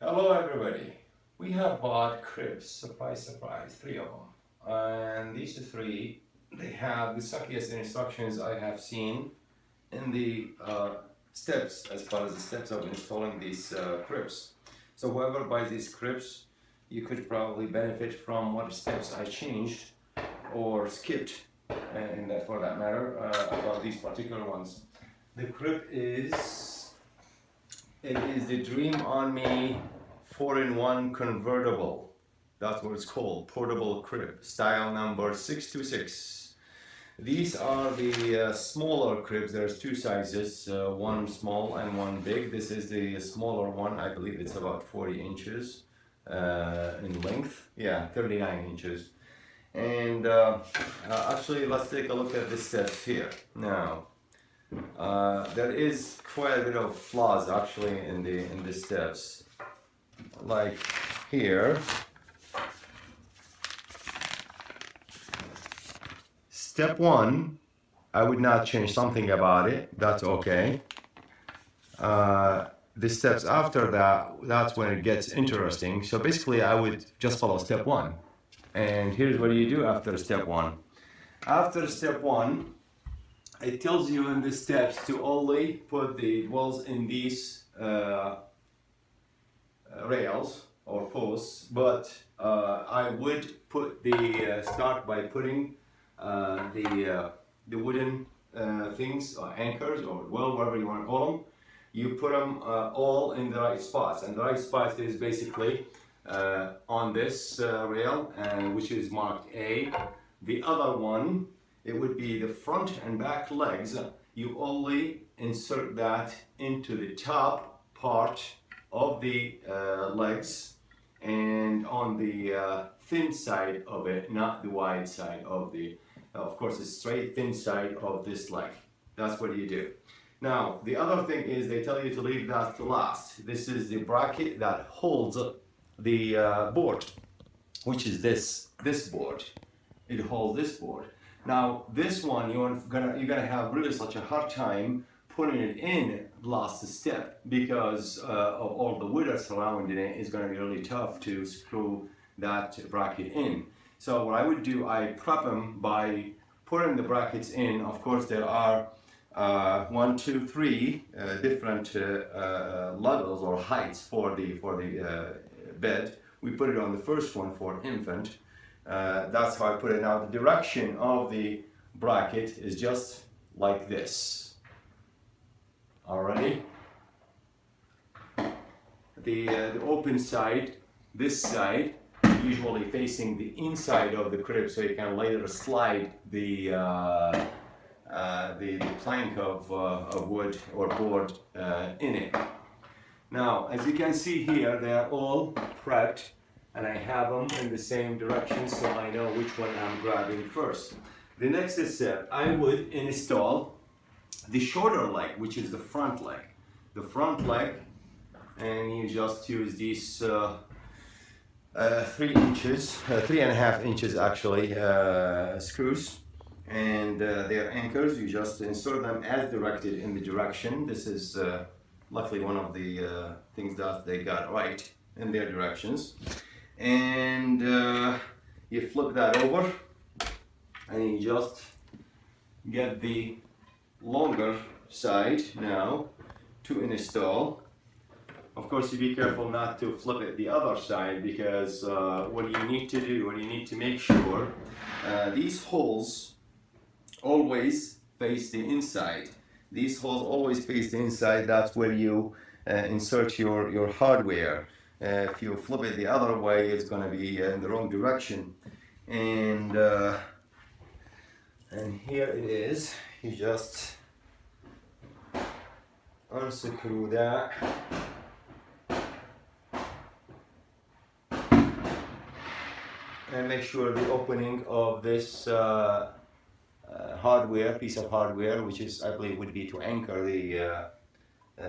Hello everybody. We have bought cribs, surprise, surprise, three of them. And these three, they have the suckiest instructions I have seen in the steps, as far as the steps of installing these cribs. So whoever buys these cribs, you could probably benefit from what steps I changed or skipped, and that for that matter, about these particular ones. The crib it is the Dream on Me 4-in-1 convertible. That's what it's called, portable crib, style number 626. These are the smaller cribs. There's two sizes, one small and one big. This is the smaller one. I believe it's about 40 inches in length. Yeah, 39 inches. And actually, let's take a look at the steps here. Now, there is quite a bit of flaws actually in the steps. Like here, step one, I would not change something about it. That's okay. The steps after that, that's when it gets interesting. So basically, I would just follow step one. And here's what you do after step one. After step one, it tells you in the steps to only put the wells in these rails or posts, but I would put the start by putting the wooden things or anchors or well, whatever you want to call them. You put them all in the right spots, and the right spot is basically on this rail, which is marked A. The other one, it would be the front and back legs. You only insert that into the top part of the legs and on the thin side of it, not the wide side of the, of course, the straight thin side of this leg. That's what you do. Now, the other thing is they tell you to leave that to last. This is the bracket that holds the board, which is this board. It holds this board. Now, this one, you're gonna have really such a hard time putting it in last step because of all the wood that's surrounding it. Is going to be really tough to screw that bracket in. So what I would do, I prep them by putting the brackets in. Of course, there are 1, 2, 3 different levels or heights for the bed. We put it on the first one for infant. That's how I put it. Now the direction of the bracket is just like this. Alrighty. The open side, this side, usually facing the inside of the crib, so you can later slide the plank of wood or board in it. Now, as you can see here, they are all prepped, and I have them in the same direction, so I know which one I'm grabbing first. The next step, I would install the shorter leg, which is the front leg. The front leg, and you just use these 3.5 inches actually, screws, and they're anchors. You just insert them as directed in the direction. This is luckily one of the things that they got right in their directions. And you flip that over, and you just get the longer side now to install. Of course, you be careful not to flip it the other side, because what you need to make sure these holes always face the inside. These holes always face the inside. That's where you insert your hardware. If you flip it the other way, it's going to be in the wrong direction. And here it is. You just unscrew that. And make sure the opening of this piece of hardware, which is, I believe, would be to anchor the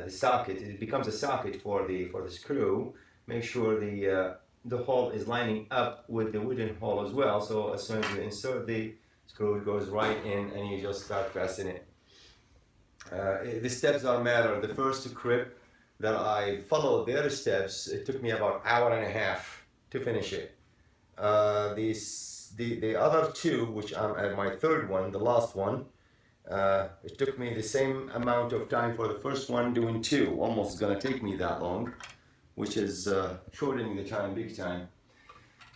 socket. It becomes a socket for the screw. Make sure the hole is lining up with the wooden hole as well. So as soon as you insert the screw, it goes right in, and you just start fastening it. The steps don't matter. The first crib, that I followed their steps. It took me about hour and a half to finish it. The other two, which I'm at my third one, the last one, it took me the same amount of time for the first one doing two. Almost gonna take me that long, which is shortening the time big time.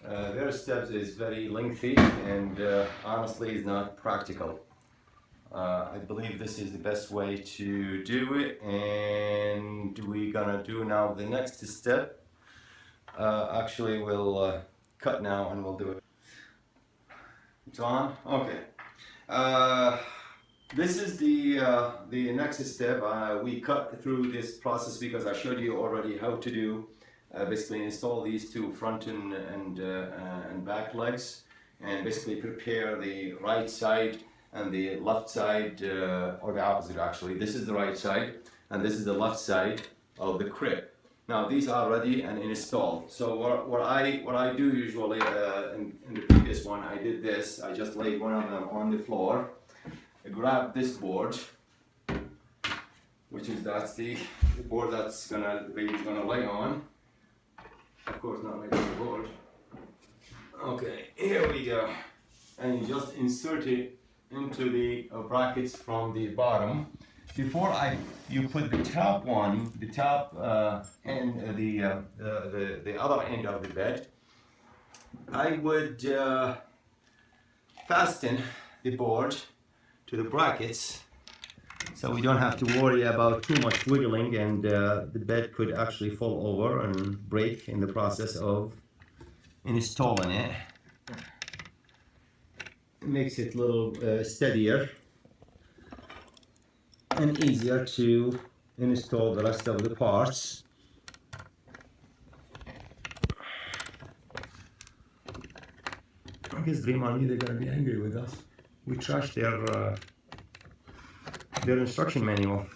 Their steps is very lengthy and honestly is not practical. I believe this is the best way to do it, and we're gonna do now the next step. Actually, we'll cut now and we'll do it. It's on? Okay. This is the next step. We cut through this process because I showed you already how to do basically install these two front and back legs, and basically prepare the right side and the left side, or the opposite actually. This is the right side and this is the left side of the crib. Now these are ready and installed. So what I do usually in the previous one, I did this. I just laid one of them on the floor. I grab this board, which is that's the board that's gonna lay on. Of course, not like the board. Okay, here we go. And you just insert it into the brackets from the bottom. Before you put the top one, the top and the other end of the bed, I would fasten the board to the brackets, so we don't have to worry about too much wiggling, and the bed could actually fall over and break in the process of installing it. It makes it a little steadier and easier to install the rest of the parts. I guess Dream on you, they're gonna be angry with us. We trashed their instruction manual.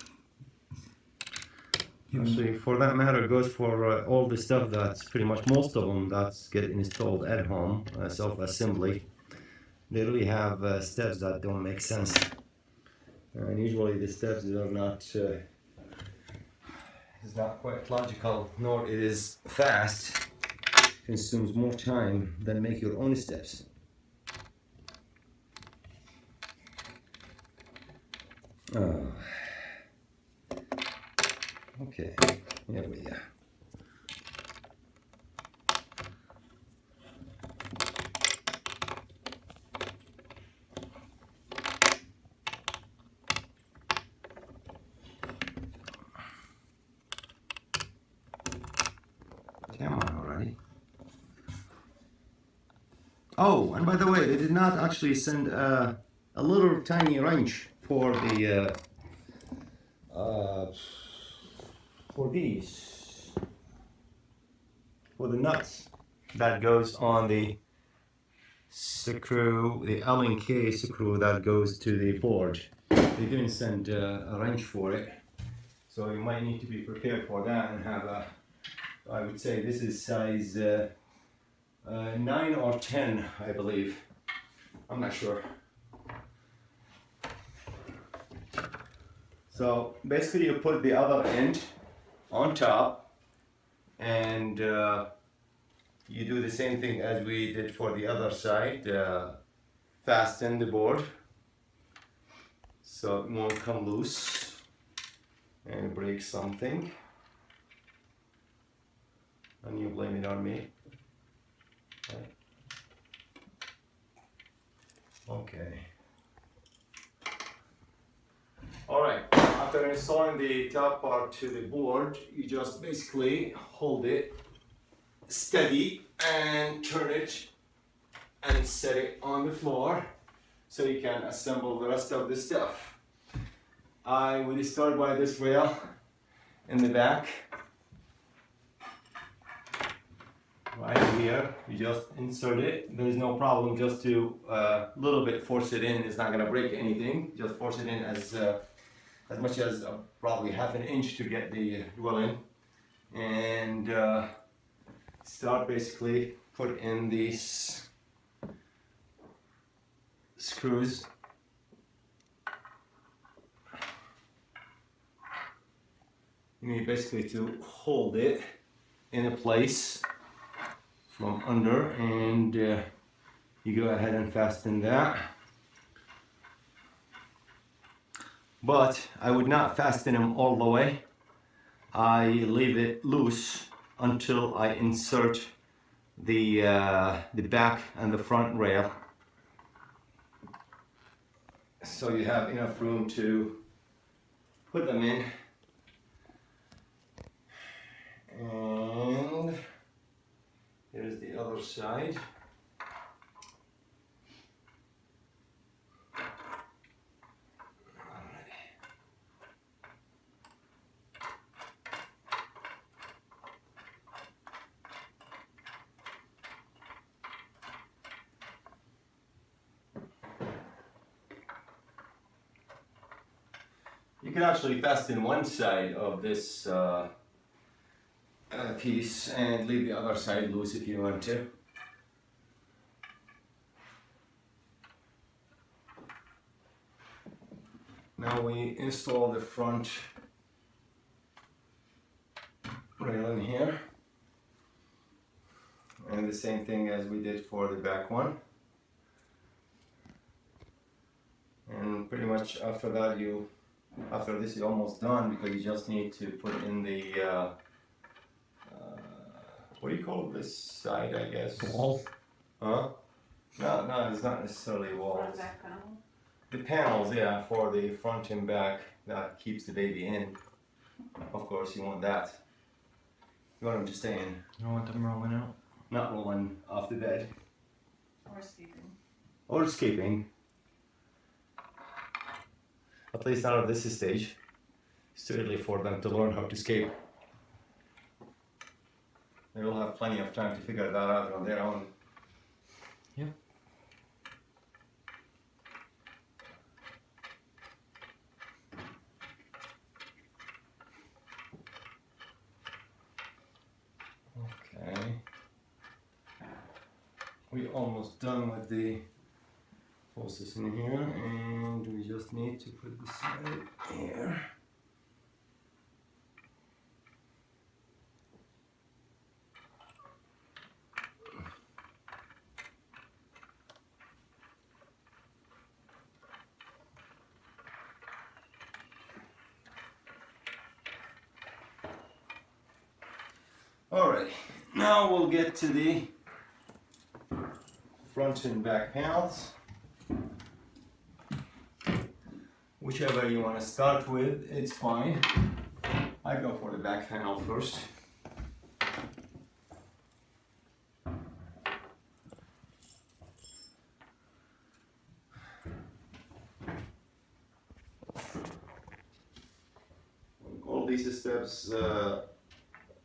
Actually, for that matter, it goes for all the stuff that's pretty much most of them that's get installed at home, self-assembly. They really have steps that don't make sense. And usually the steps are not is not quite logical, nor it is fast. It consumes more time than make your own steps. Oh. Okay, here we go. Come on already. Oh, and by the way, they did not actually send a little tiny wrench for the for the nuts that goes on the screw, the Allen K screw that goes to the board. They didn't send a wrench for it, so you might need to be prepared for that and have a, I would say this is size 9 or 10, I believe. I'm not sure. So basically you put the other end on top, and you do the same thing as we did for the other side. Fasten the board so it won't come loose and break something, and you blame it on me. Okay. All right, after installing the top part to the board, you just basically hold it steady and turn it and set it on the floor so you can assemble the rest of the stuff. I will start by this rail in the back. Right here, you just insert it. There is no problem, just to little bit force it in. It's not gonna break anything. Just force it in as much as probably half an inch to get the dwell in, and start basically put in these screws. You need basically to hold it in a place from under, and you go ahead and fasten that. But I would not fasten them all the way. I leave it loose until I insert the back and the front rail, so you have enough room to put them in. And here's the other side. You can actually fasten one side of this piece and leave the other side loose if you want to. Now we install the front rail in here, and the same thing as we did for the back one. And pretty much after that, after this, you're almost done, because you just need to put in the what do you call this side, I guess? Wall? Huh? No, it's not necessarily walls. Back panel. The panels, yeah, for the front and back, that keeps the baby in. Of course, you want that. You want them to stay in. You don't want them rolling out? Not rolling off the bed. Or escaping. Or escaping. At least not at this stage. It's too early for them to learn how to escape. They will have plenty of time to figure that out on their own. Yeah. Okay. We're almost done with the process in here, and we just need to put the side here. Alright, now we'll get to the front and back panels. Whichever you want to start with, it's fine. I go for the back panel first. All these steps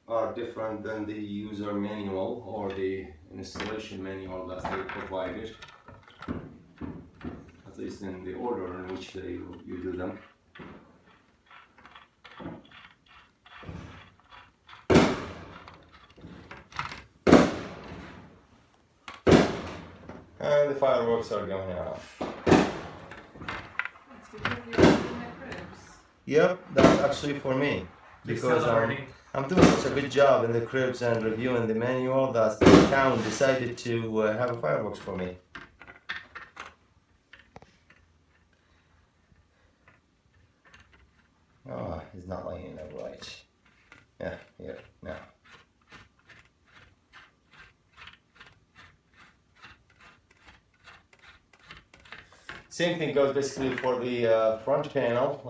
are different than the user manual or the installation manual that they provided, at least in the order in which you do them. And the fireworks are going off. It's because you're in the cribs. Yep, that's actually for me. Because I'm doing such a good job in the cribs and reviewing the manual that the town decided to have a fireworks for me. Oh, he's not laying it right. Yeah, here, now. Same thing goes basically for the front panel.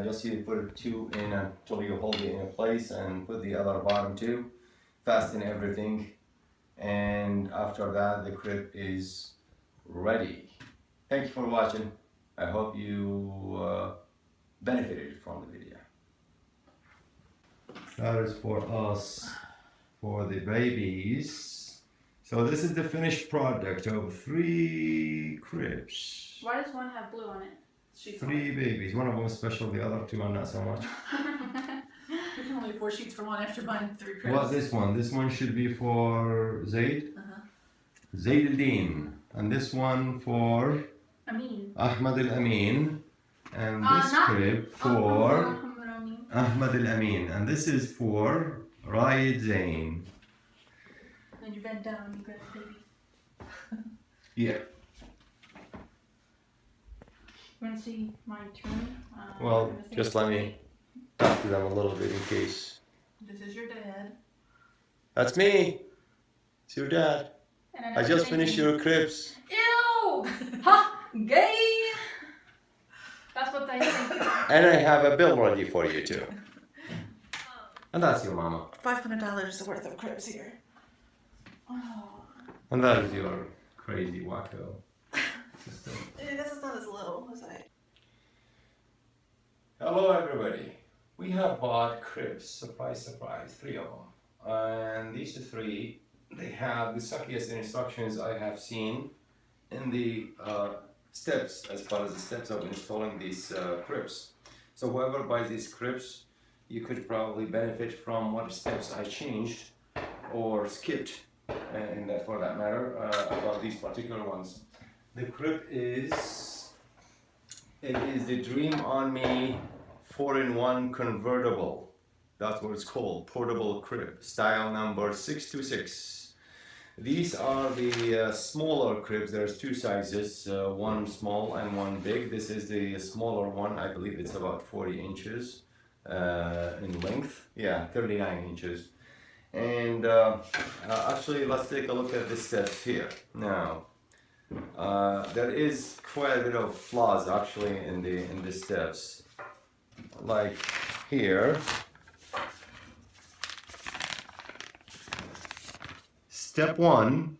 Just you put two in until you hold it in place, and put the other bottom two. Fasten everything, and after that the crib is ready. Thank you for watching. I hope you benefited from the video. That is for us, for the babies. So this is the finished product of 3 cribs. Why does one have blue on it? Sheets 3 babies. One of them is special, the other 2 are not so much. You can only afford sheets for one after buying 3 cribs. What's this one? This one should be for Zaid. Zaid al-Din. And this one for Amin. Ahmad al-Amin. And this crib for Ahmed Al Amin, and this is for Rayed Zain. Then you bend down, you grab the baby. Yeah. You want to see my turn? Well, I'm gonna just say let me talk to them a little bit in case. This is your dad. That's me. It's your dad. And I just finished your cribs. Ew! Ha! Gay! That's what they think. And I have a bill ready for you too. And that's your mama. $500 worth of cribs here. Oh. And that is your crazy wacko system. This is not as low as I. Hello everybody. We have bought cribs, surprise, surprise, 3 of them. And these 3, they have the suckiest instructions I have seen in the steps, as far as the steps of installing these cribs. So whoever buys these cribs, you could probably benefit from what steps I changed or skipped, and that for that matter, about these particular ones. The crib is the Dream on Me 4-in-1 convertible. That's what it's called, portable crib, style number 626. These are the smaller cribs. There's 2 sizes, one small and one big. This is the smaller one. I believe it's about 40 inches in length. Yeah, 39 inches. And actually, let's take a look at the steps here. Now, there is quite a bit of flaws actually in the steps. Like here, step 1,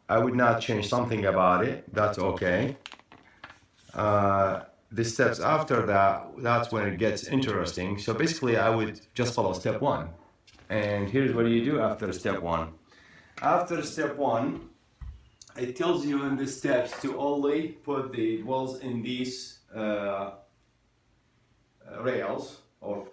I would not change something about it. That's okay. The steps after that, that's when it gets interesting. So basically, I would just follow step 1. And here's what you do after step 1. After step 1, it tells you in the steps to only put the wells in these rails or